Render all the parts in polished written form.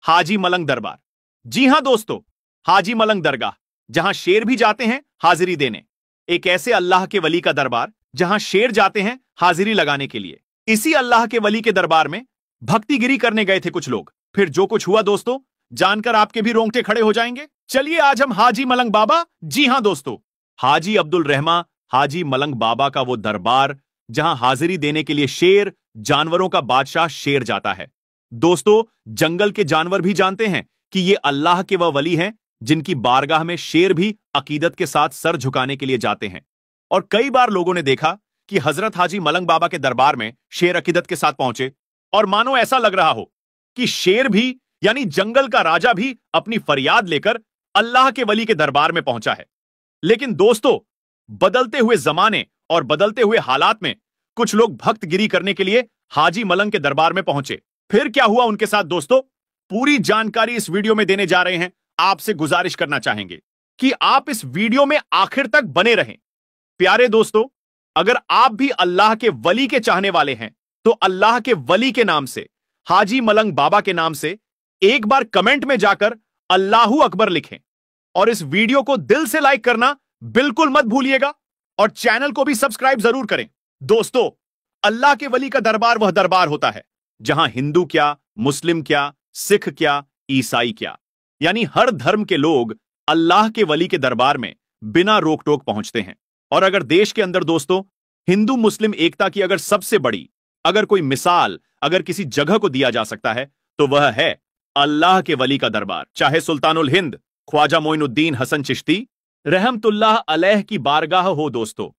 हाजी मलंग दरबार। जी हां दोस्तों, हाजी मलंग दरगाह, जहां शेर भी जाते हैं हाजिरी देने। एक ऐसे अल्लाह के वली का दरबार जहां शेर जाते हैं हाजिरी लगाने के लिए। इसी अल्लाह के वली के दरबार में भक्तिगिरी करने गए थे कुछ लोग। फिर जो कुछ हुआ दोस्तों, जानकर आपके भी रोंगटे खड़े हो जाएंगे। चलिए आज हम हाजी मलंग बाबा, जी हां दोस्तों, हाजी अब्दुल रहमा हाजी मलंग बाबा का वो दरबार जहां हाजिरी देने के लिए शेर, जानवरों का बादशाह शेर जाता है। दोस्तों, जंगल के जानवर भी जानते हैं कि ये अल्लाह के वह वली हैं जिनकी बारगाह में शेर भी अकीदत के साथ सर झुकाने के लिए जाते हैं। और कई बार लोगों ने देखा कि हजरत हाजी मलंग बाबा के दरबार में शेर अकीदत के साथ पहुंचे और मानो ऐसा लग रहा हो कि शेर भी, यानी जंगल का राजा भी, अपनी फरियाद लेकर अल्लाह के वली के दरबार में पहुंचा है। लेकिन दोस्तों, बदलते हुए जमाने और बदलते हुए हालात में कुछ लोग भक्तगिरी करने के लिए हाजी मलंग के दरबार में पहुंचे। फिर क्या हुआ उनके साथ दोस्तों, पूरी जानकारी इस वीडियो में देने जा रहे हैं। आपसे गुजारिश करना चाहेंगे कि आप इस वीडियो में आखिर तक बने रहें। प्यारे दोस्तों, अगर आप भी अल्लाह के वली के चाहने वाले हैं तो अल्लाह के वली के नाम से, हाजी मलंग बाबा के नाम से एक बार कमेंट में जाकर अल्लाहू अकबर लिखें और इस वीडियो को दिल से लाइक करना बिल्कुल मत भूलिएगा और चैनल को भी सब्सक्राइब जरूर करें। दोस्तों, अल्लाह के वली का दरबार वह दरबार होता है जहां हिंदू क्या, मुस्लिम क्या, सिख क्या, ईसाई क्या, यानी हर धर्म के लोग अल्लाह के वली के दरबार में बिना रोक टोक पहुंचते हैं। और अगर देश के अंदर दोस्तों हिंदू मुस्लिम एकता की अगर सबसे बड़ी अगर कोई मिसाल अगर किसी जगह को दिया जा सकता है तो वह है अल्लाह के वली का दरबार। चाहे सुल्तानुल हिंद ख्वाजा मोइनुद्दीन हसन चिश्ती रहमतुल्लाह अलैह की बारगाह हो दोस्तों,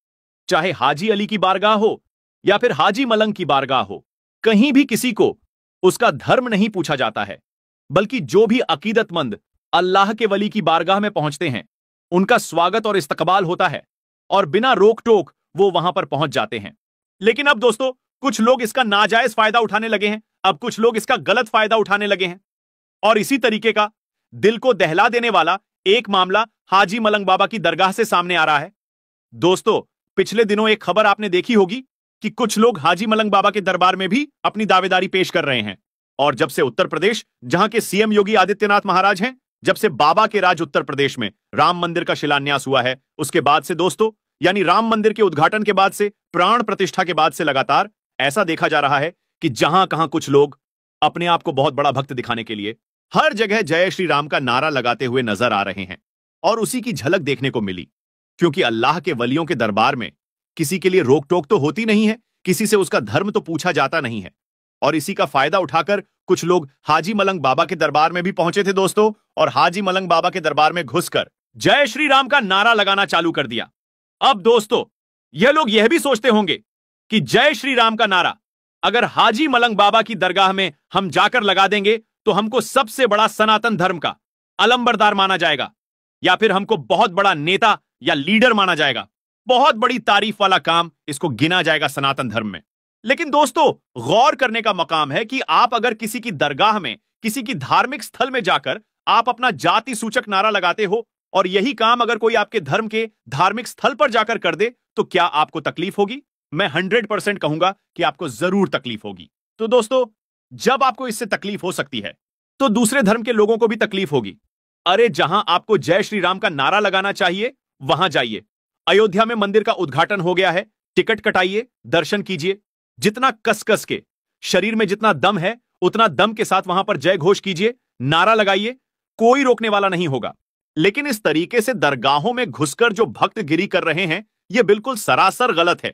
चाहे हाजी अली की बारगाह हो या फिर हाजी मलंग की बारगाह हो, कहीं भी किसी को उसका धर्म नहीं पूछा जाता है, बल्कि जो भी अकीदतमंद अल्लाह के वली की बारगाह में पहुंचते हैं उनका स्वागत और इस्तकबाल होता है और बिना रोक टोक वो वहां पर पहुंच जाते हैं। लेकिन अब दोस्तों कुछ लोग इसका नाजायज फायदा उठाने लगे हैं, अब कुछ लोग इसका गलत फायदा उठाने लगे हैं। और इसी तरीके का दिल को दहला देने वाला एक मामला हाजी मलंग बाबा की दरगाह से सामने आ रहा है। दोस्तों, पिछले दिनों एक खबर आपने देखी होगी कि कुछ लोग हाजी मलंग बाबा के दरबार में भी अपनी दावेदारी पेश कर रहे हैं। और जब से उत्तर प्रदेश, जहां के सीएम योगी आदित्यनाथ महाराज हैं, जब से बाबा के राज उत्तर प्रदेश में राम मंदिर का शिलान्यास हुआ है, उसके बाद से दोस्तों, यानी राम मंदिर के उद्घाटन के बाद से, प्राण प्रतिष्ठा के बाद से लगातार ऐसा देखा जा रहा है कि जहां कहां कुछ लोग अपने आप को बहुत बड़ा भक्त दिखाने के लिए हर जगह जय श्री राम का नारा लगाते हुए नजर आ रहे हैं। और उसी की झलक देखने को मिली, क्योंकि अल्लाह के वलियों के दरबार में किसी के लिए रोक टोक तो होती नहीं है, किसी से उसका धर्म तो पूछा जाता नहीं है। और इसी का फायदा उठाकर कुछ लोग हाजी मलंग बाबा के दरबार में भी पहुंचे थे दोस्तों, और हाजी मलंग बाबा के दरबार में घुसकर जय श्री राम का नारा लगाना चालू कर दिया। अब दोस्तों, यह लोग यह भी सोचते होंगे कि जय श्री राम का नारा अगर हाजी मलंग बाबा की दरगाह में हम जाकर लगा देंगे तो हमको सबसे बड़ा सनातन धर्म का अलंबरदार माना जाएगा, या फिर हमको बहुत बड़ा नेता या लीडर माना जाएगा, बहुत बड़ी तारीफ वाला काम इसको गिना जाएगा सनातन धर्म में। लेकिन दोस्तों, गौर करने का मकाम है कि आप अगर किसी की दरगाह में, किसी की धार्मिक स्थल में जाकर आप अपना जाति सूचक नारा लगाते हो और यही काम अगर कोई आपके धर्म के धार्मिक स्थल पर जाकर कर दे तो क्या आपको तकलीफ होगी? मैं 100% कहूंगा कि आपको जरूर तकलीफ होगी। तो दोस्तों, जब आपको इससे तकलीफ हो सकती है तो दूसरे धर्म के लोगों को भी तकलीफ होगी। अरे, जहां आपको जय श्री राम का नारा लगाना चाहिए वहां जाइए। अयोध्या में मंदिर का उद्घाटन हो गया है, टिकट कटाइए, दर्शन कीजिए, जितना कस के शरीर में जितना दम है उतना दम के साथ वहां पर जय घोष कीजिए, नारा लगाइए, कोई रोकने वाला नहीं होगा। लेकिन इस तरीके से दरगाहों में घुसकर जो भक्तगिरी कर रहे हैं यह बिल्कुल सरासर गलत है।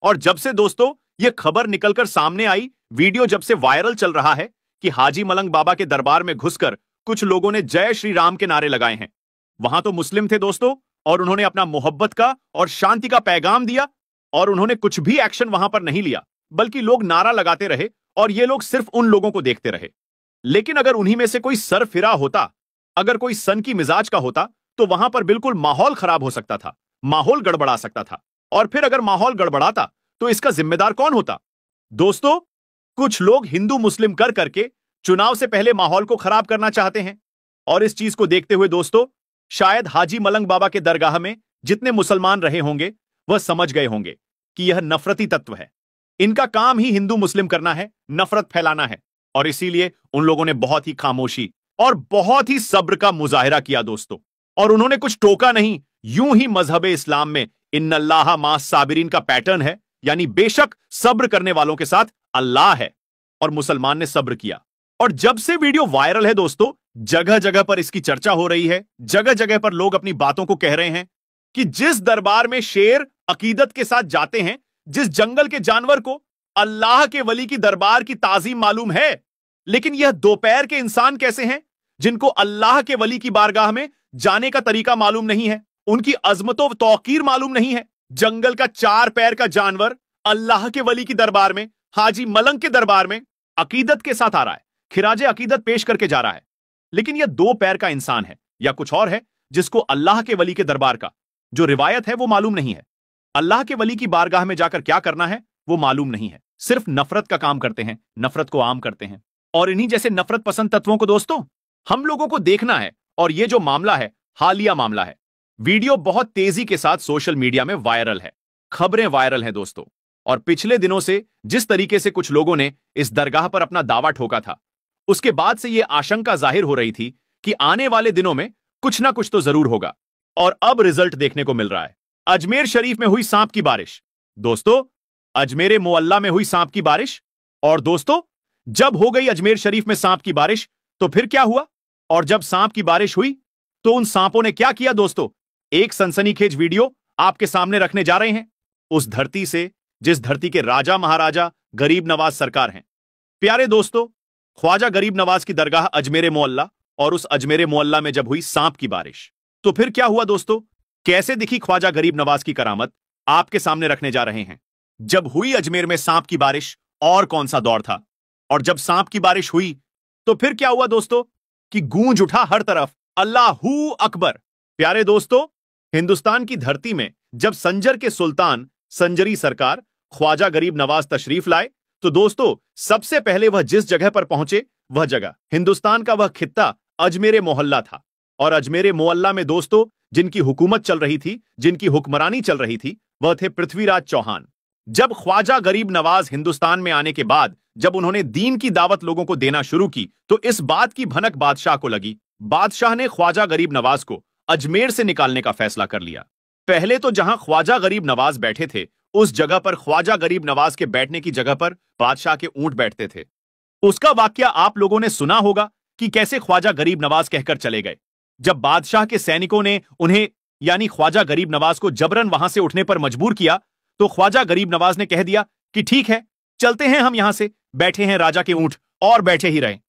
और जब से दोस्तों यह खबर निकलकर सामने आई, वीडियो जब से वायरल चल रहा है कि हाजी मलंग बाबा के दरबार में घुसकर कुछ लोगों ने जय श्री राम के नारे लगाए हैं। वहां तो मुस्लिम थे दोस्तों, और उन्होंने अपना मोहब्बत का और शांति का पैगाम दिया और उन्होंने कुछ भी एक्शन वहां पर नहीं लिया, बल्कि लोग नारा लगाते रहे और ये लोग सिर्फ उन लोगों को देखते रहे। लेकिन अगर उन्हीं में से कोई सरफिरा होता, अगर कोई सन की मिजाज का होता, तो वहां पर बिल्कुल माहौल खराब हो सकता था, माहौल गड़बड़ा सकता था। और फिर अगर माहौल गड़बड़ाता तो इसका जिम्मेदार कौन होता? दोस्तों, कुछ लोग हिंदू मुस्लिम कर करके चुनाव से पहले माहौल को खराब करना चाहते हैं। और इस चीज को देखते हुए दोस्तों, शायद हाजी मलंग बाबा के दरगाह में जितने मुसलमान रहे होंगे वह समझ गए होंगे कि यह नफरती तत्व है, इनका काम ही हिंदू मुस्लिम करना है, नफरत फैलाना है। और इसीलिए उन लोगों ने बहुत ही खामोशी, और बहुत ही सब्र का मुजाहिरा किया दोस्तों। और उन्होंने कुछ टोका नहीं, यूं ही मजहब इस्लाम में इन्नल्लाह मास साबिरीन का पैटर्न है, यानी बेशक सब्र करने वालों के साथ अल्लाह है। और मुसलमान ने सब्र किया। और जब से वीडियो वायरल है दोस्तों, जगह जगह पर इसकी चर्चा हो रही है, जगह जगह पर लोग अपनी बातों को कह रहे हैं कि जिस दरबार में शेर अकीदत के साथ जाते हैं, जिस जंगल के जानवर को अल्लाह के वली की दरबार की ताजीम मालूम है, लेकिन यह दोपहर के इंसान कैसे हैं जिनको अल्लाह के वली की बारगाह में जाने का तरीका मालूम नहीं है, उनकी अजमतो तौकीर मालूम नहीं है। जंगल का 4 पैर का जानवर अल्लाह के वली की दरबार में, हाजी मलंग के दरबार में अकीदत के साथ आ रहा है, खिराजे अकीदत पेश करके जा रहा है। लेकिन यह 2 पैर का इंसान है या कुछ और है जिसको अल्लाह के वली के दरबार का जो रिवायत है वो मालूम नहीं है। अल्लाह के वली की बारगाह में जाकर क्या करना है वो मालूम नहीं है। सिर्फ नफरत का काम करते हैं, नफरत को आम करते हैं। और इन्हीं जैसे नफरत पसंद तत्वों को दोस्तों हम लोगों को देखना है। और ये जो मामला है हालिया मामला है। वीडियो बहुत तेजी के साथ सोशल मीडिया में वायरल है, खबरें वायरल हैं दोस्तों। और पिछले दिनों से जिस तरीके से कुछ लोगों ने इस दरगाह पर अपना दावा ठोका था, उसके बाद से यह आशंका जाहिर हो रही थी कि आने वाले दिनों में कुछ ना कुछ तो जरूर होगा। और अब रिजल्ट देखने को मिल रहा है। अजमेर शरीफ में हुई सांप की बारिश दोस्तों, अजमेर मोहल्ला में हुई सांप की बारिश। और दोस्तों जब हो गई अजमेर शरीफ में सांप की बारिश तो फिर क्या हुआ? और जब सांप की बारिश हुई तो उन सांपों ने क्या किया दोस्तों? एक सनसनीखेज वीडियो आपके सामने रखने जा रहे हैं, उस धरती से जिस धरती के राजा महाराजा गरीब नवाज सरकार हैं। प्यारे दोस्तों, ख्वाजा गरीब नवाज की दरगाह अजमेर मोहल्ला, और उस अजमेर मोहल्ला में जब हुई सांप की बारिश तो फिर क्या हुआ दोस्तों? कैसे दिखी ख्वाजा गरीब नवाज की करामत आपके सामने रखने जा रहे हैं। जब हुई अजमेर में सांप की बारिश और कौन सा दौर था? और जब सांप की बारिश हुई तो फिर क्या हुआ दोस्तों कि गूंज उठा हर तरफ अल्लाहू अकबर। प्यारे दोस्तों, हिंदुस्तान की धरती में जब संजर के सुल्तान संजरी सरकार ख्वाजा गरीब नवाज तशरीफ लाए तो दोस्तों सबसे पहले वह जिस जगह पर पहुंचे वह जगह हिंदुस्तान का वह खित्ता अजमेर मोहल्ला था। और अजमेर मोहल्ला में दोस्तों जिनकी हुकूमत चल रही थी, जिनकी हुक्मरानी चल रही थी, वह थे पृथ्वीराज चौहान। जब ख्वाजा गरीब नवाज हिंदुस्तान में आने के बाद जब उन्होंने दीन की दावत लोगों को देना शुरू की तो इस बात की भनक बादशाह को लगी। बादशाह ने ख्वाजा गरीब नवाज को अजमेर से निकालने का फैसला कर लिया। पहले तो जहां ख्वाजा गरीब नवाज बैठे थे उस जगह पर ख्वाजा गरीब नवाज के बैठने की जगह पर बादशाह के ऊंट बैठते थे। उसका वाकया आप लोगों ने सुना होगा कि कैसे ख्वाजा गरीब नवाज कहकर चले गए। जब बादशाह के सैनिकों ने उन्हें यानी ख्वाजा गरीब नवाज को जबरन वहां से उठने पर मजबूर किया तो ख्वाजा गरीब नवाज ने कह दिया कि ठीक है, चलते हैं हम यहां से, बैठे हैं राजा के ऊंट और बैठे ही रहे।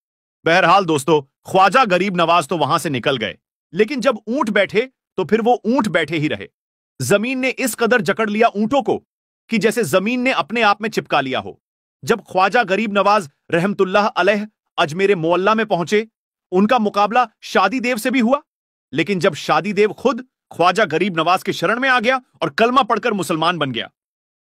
बहरहाल दोस्तों ख्वाजा गरीब नवाज तो वहां से निकल गए, लेकिन जब ऊंट बैठे तो फिर वो ऊंट बैठे ही रहे। जमीन ने इस कदर जकड़ लिया ऊंटों को कि जैसे जमीन ने अपने आप में चिपका लिया हो। जब ख्वाजा गरीब नवाज रहमतुल्लाह अलैह अजमेर मोहल्ला में पहुंचे, उनका मुकाबला शादी देव से भी हुआ। लेकिन जब शादी देव खुद ख्वाजा गरीब नवाज के शरण में आ गया और कलमा पढ़कर मुसलमान बन गया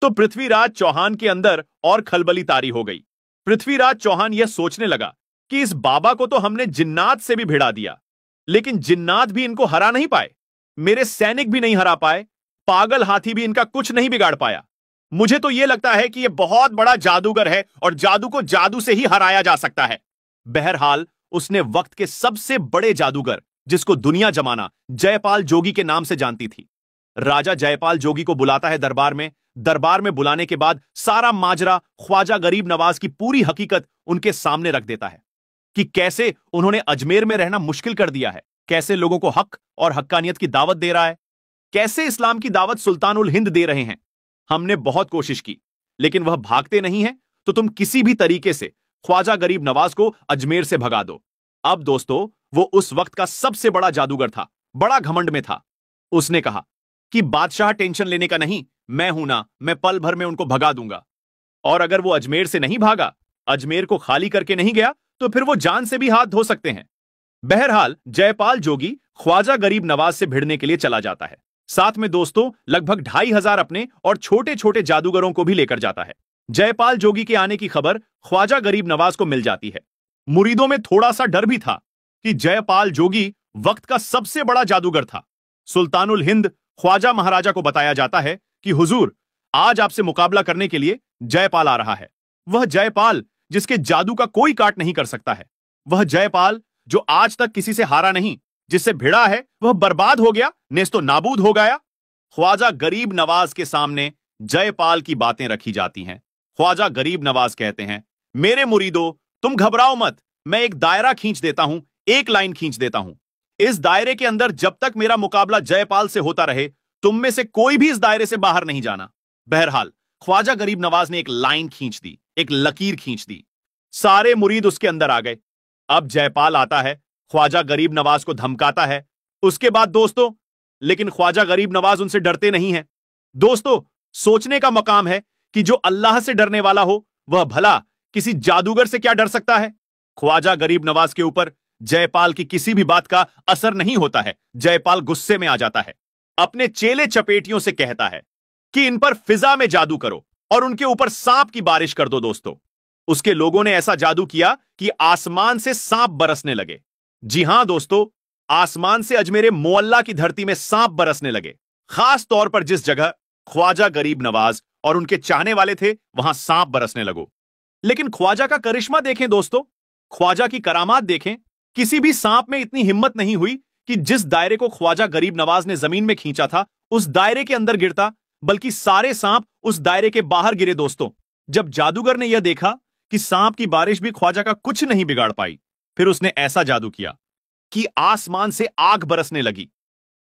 तो पृथ्वीराज चौहान के अंदर और खलबली तारी हो गई। पृथ्वीराज चौहान यह सोचने लगा कि इस बाबा को तो हमने जिन्नात से भी भिड़ा दिया, लेकिन जिन्नात भी इनको हरा नहीं पाए, मेरे सैनिक भी नहीं हरा पाए, पागल हाथी भी इनका कुछ नहीं बिगाड़ पाया। मुझे तो यह लगता है कि यह बहुत बड़ा जादूगर है और जादू को जादू से ही हराया जा सकता है। बहरहाल उसने वक्त के सबसे बड़े जादूगर जिसको दुनिया जमाना जयपाल जोगी के नाम से जानती थी, राजा जयपाल जोगी को बुलाता है दरबार में। दरबार में बुलाने के बाद सारा माजरा ख्वाजा गरीब नवाज की पूरी हकीकत उनके सामने रख देता है कि कैसे उन्होंने अजमेर में रहना मुश्किल कर दिया है, कैसे लोगों को हक और हक्कानियत की दावत दे रहा है, कैसे इस्लाम की दावत सुल्तानुल हिंद दे रहे हैं। हमने बहुत कोशिश की लेकिन वह भागते नहीं है, तो तुम किसी भी तरीके से ख्वाजा गरीब नवाज को अजमेर से भगा दो। अब दोस्तों वो उस वक्त का सबसे बड़ा जादूगर था, बड़ा घमंड में था। उसने कहा कि बादशाह टेंशन लेने का नहीं, मैं हूं ना, मैं पल भर में उनको भगा दूंगा। और अगर वो अजमेर से नहीं भागा, अजमेर को खाली करके नहीं गया, तो फिर वो जान से भी हाथ धो सकते हैं। बहरहाल जयपाल जोगी ख्वाजा गरीब नवाज से भिड़ने के लिए चला जाता है। साथ में दोस्तों लगभग 2500 अपने और छोटे छोटे जादूगरों को भी लेकर जाता है। जयपाल जोगी के आने की खबर ख्वाजा गरीब नवाज को मिल जाती है। मुरीदों में थोड़ा सा डर भी था कि जयपाल जोगी वक्त का सबसे बड़ा जादूगर था। सुल्तानुल हिंद ख्वाजा महाराजा को बताया जाता है कि हुजूर, आज आपसे मुकाबला करने के लिए जयपाल आ रहा है। वह जयपाल जिसके जादू का कोई काट नहीं कर सकता है, वह जयपाल जो आज तक किसी से हारा नहीं, जिससे भिड़ा है वह बर्बाद हो गया, नेस्तो नाबूद हो गया। ख्वाजा गरीब नवाज के सामने जयपाल की बातें रखी जाती हैं। ख्वाजा गरीब नवाज कहते हैं, मेरे मुरीदो, तुम घबराओ मत, मैं एक दायरा खींच देता हूं, एक लाइन खींच देता हूं। इस दायरे के अंदर जब तक मेरा मुकाबला जयपाल से होता रहे, तुम में से कोई भी इस दायरे से बाहर नहीं जाना। बहरहाल ख्वाजा गरीब नवाज ने एक लाइन खींच दी, एक लकीर खींच दी। सारे मुरीद उसके अंदर आ गए। अब जयपाल आता है, ख्वाजा गरीब नवाज को धमकाता है। उसके बाद दोस्तों, लेकिन ख्वाजा गरीब नवाज उनसे डरते नहीं हैं। दोस्तों, सोचने का मकाम है कि जो अल्लाह से डरने वाला हो वह भला किसी जादूगर से क्या डर सकता है। ख्वाजा गरीब नवाज के ऊपर जयपाल की किसी भी बात का असर नहीं होता है। जयपाल गुस्से में आ जाता है, अपने चेले चपेटियों से कहता है कि इन पर फिजा में जादू करो और उनके ऊपर सांप की बारिश कर दो। दोस्तों, उसके लोगों ने ऐसा जादू किया कि आसमान से सांप बरसने लगे। जी हां दोस्तों, आसमान से अजमेरे मोअल्ला की धरती में सांप बरसने लगे। खास तौर पर जिस जगह ख्वाजा गरीब नवाज और उनके चाहने वाले थे, वहां सांप बरसने लगो। लेकिन ख्वाजा का करिश्मा देखें दोस्तों, ख्वाजा की करामात देखें। किसी भी सांप में इतनी हिम्मत नहीं हुई कि जिस दायरे को ख्वाजा गरीब नवाज ने जमीन में खींचा था उस दायरे के अंदर गिरता, बल्कि सारे सांप उस दायरे के बाहर गिरे। दोस्तों, जब जादूगर ने यह देखा कि सांप की बारिश भी ख्वाजा का कुछ नहीं बिगाड़ पाई, फिर उसने ऐसा जादू किया कि आसमान से आग बरसने लगी।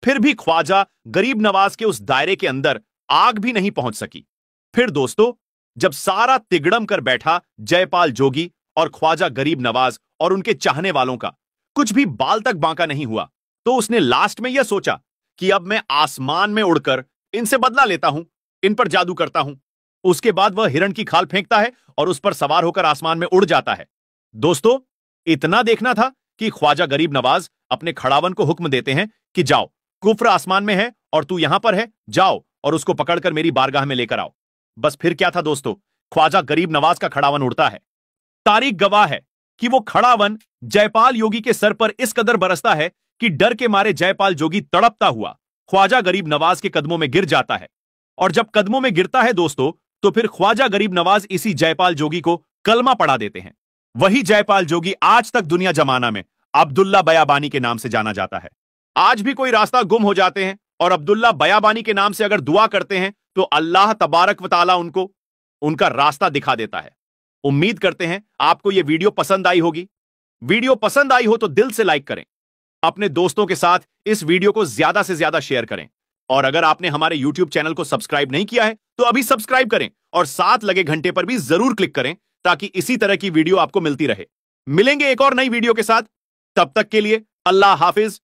फिर भी ख्वाजा गरीब नवाज के उस दायरे के अंदर आग भी नहीं पहुंच सकी। फिर दोस्तों, जब सारा तिगड़म कर बैठा जयपाल जोगी और ख्वाजा गरीब नवाज और उनके चाहने वालों का कुछ भी बाल तक बांका नहीं हुआ, तो उसने लास्ट में यह सोचा कि अब मैं आसमान में उड़कर इनसे बदला लेता हूं, इन पर जादू करता हूं। उसके बाद वह हिरण की खाल फेंकता है और उस पर सवार होकर आसमान में उड़ जाता है। दोस्तों, इतना देखना था कि ख्वाजा गरीब नवाज अपने खड़ावन को हुक्म देते हैं कि जाओ, कुफ्र आसमान में है और तू यहां पर है, जाओ और उसको पकड़कर मेरी बारगाह में लेकर आओ। बस फिर क्या था दोस्तों, ख्वाजा गरीब नवाज का खड़ावन उड़ता है। तारीख गवाह है कि वो खड़ावन जयपाल योगी के सर पर इस कदर बरसता है कि डर के मारे जयपाल जोगी तड़पता हुआ ख्वाजा गरीब नवाज के कदमों में गिर जाता है। और जब कदमों में गिरता है दोस्तों, तो फिर ख्वाजा गरीब नवाज इसी जयपाल जोगी को कलमा पढ़ा देते हैं। वही जयपाल जोगी आज तक दुनिया जमाना में अब्दुल्ला बयाबानी के नाम से जाना जाता है। आज भी कोई रास्ता गुम हो जाते हैं और अब्दुल्ला बयाबानी के नाम से अगर दुआ करते हैं तो अल्लाह तबारक व तआला उनको उनका रास्ता दिखा देता है। उम्मीद करते हैं आपको यह वीडियो पसंद आई होगी। वीडियो पसंद आई हो तो दिल से लाइक करें, अपने दोस्तों के साथ इस वीडियो को ज्यादा से ज्यादा शेयर करें। और अगर आपने हमारे YouTube चैनल को सब्सक्राइब नहीं किया है तो अभी सब्सक्राइब करें और साथ लगे घंटे पर भी जरूर क्लिक करें ताकि इसी तरह की वीडियो आपको मिलती रहे। मिलेंगे एक और नई वीडियो के साथ, तब तक के लिए अल्लाह हाफिज।